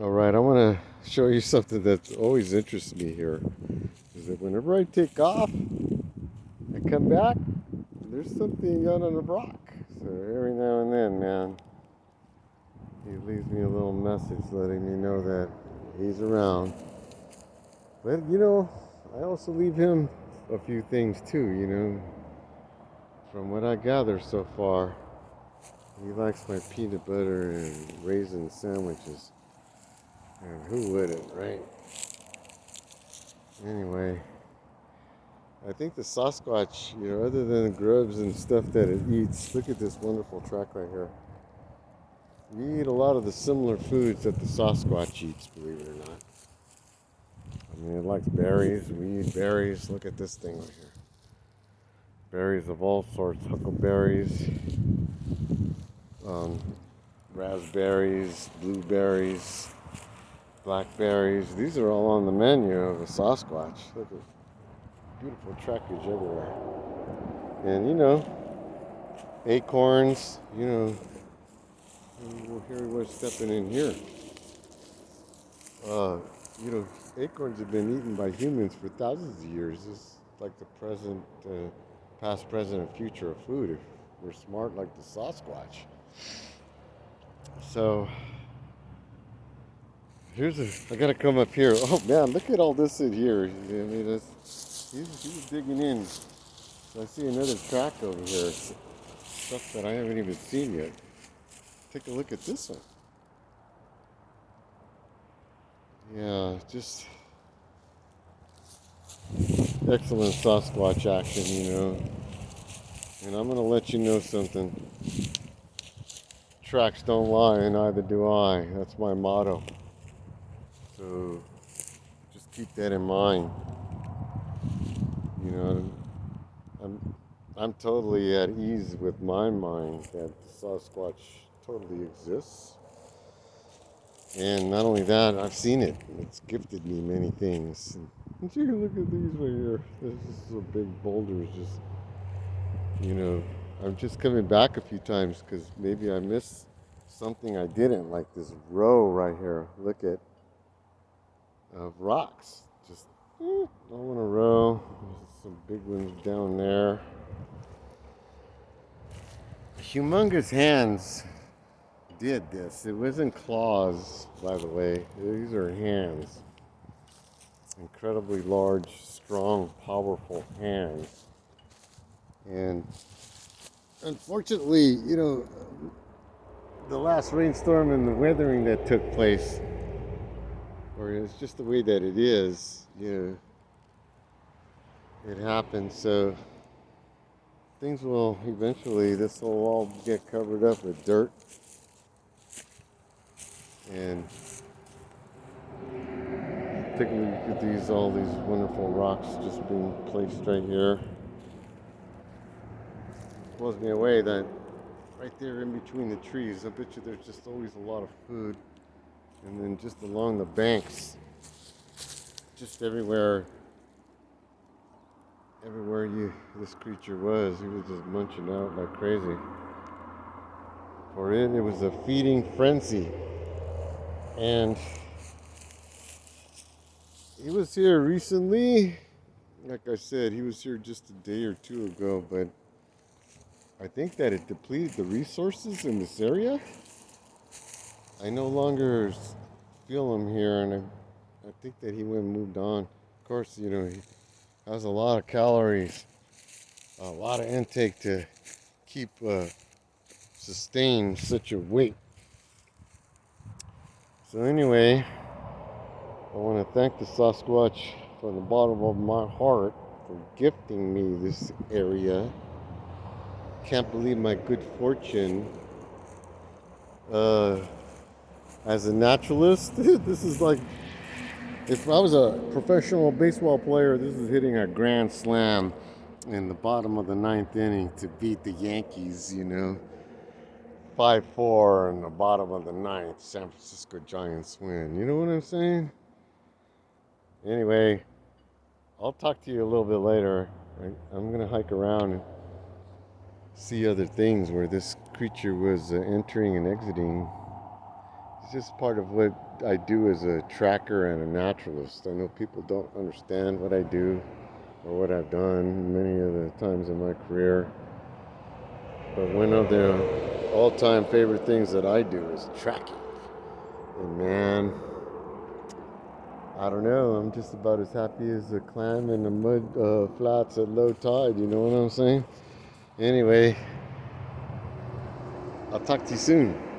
All right, I want to show you something that always interests me here. Is that whenever I take off, I come back, there's something out on the rock. So every now and then, man, he leaves me a little message letting me know that he's around. But I also leave him a few things too. From what I gather so far, he likes my peanut butter and raisin sandwiches. And who wouldn't, right? Anyway, I think the Sasquatch, other than the grubs and stuff that it eats, look at this wonderful track right here. We eat a lot of the similar foods that the Sasquatch eats, believe it or not. I mean, it likes berries. We eat berries. Look at this thing right here. Berries of all sorts, huckleberries, um, raspberries, blueberries, blackberries. These are all on the menu of a Sasquatch. Look at beautiful trackage everywhere. And acorns, here he was stepping in here. Uh, acorns have been eaten by humans for thousands of years. It's like the present, past, present, and future of food if we're smart like the Sasquatch. So, I gotta come up here. Oh man, look at all this in here. I mean, he's digging in. So I see another track over here. Stuff that I haven't even seen yet. Take a look at this one. Yeah, just excellent Sasquatch action. And I'm gonna let you know something. Tracks don't lie, and neither do I. That's my motto. So just keep that in mind. You know, I'm I'm totally at ease with my mind that Sasquatch totally exists. And not only that, I've seen it. It's gifted me many things. And take a look at these right here. This is a big boulder. Just, you know, I'm just coming back a few times because maybe I missed something I didn't, like this row right here. Look at of rocks. Just all in a row. There's some big ones down there. Humongous hands did this. It wasn't claws, by the way. These are hands. Incredibly large, strong, powerful hands. And unfortunately, the last rainstorm and the weathering that took place, or it's just the way that it is, it happened. So things will eventually, this will all get covered up with dirt. And take a look at all these wonderful rocks just being placed right here. It blows me away that right there in between the trees, I bet you there's just always a lot of food. And then just along the banks, just everywhere this creature was, he was just munching out like crazy. For it was a feeding frenzy. And he was here recently. Like I said, he was here just a day or two ago, but I think that it depleted the resources in this area. I no longer feel him here, and I think that he went and moved on. Of course, he has a lot of calories, a lot of intake to keep sustain such a weight. So anyway, I want to thank the Sasquatch from the bottom of my heart for gifting me this area. Can't believe my good fortune. As a naturalist, this is like, if I was a professional baseball player, this is hitting a grand slam in the bottom of the ninth inning to beat the Yankees, 5-4 in the bottom of the ninth. San Francisco Giants win. You know what I'm saying? Anyway, I'll talk to you a little bit later. I'm going to hike around and see other things where this creature was entering and exiting. It's just part of what I do as a tracker and a naturalist. I know people don't understand what I do or what I've done many of the times in my career. But one of the all-time favorite things that I do is tracking. And man, I don't know. I'm just about as happy as a clam in the mud flats at low tide. You know what I'm saying? Anyway, I'll talk to you soon.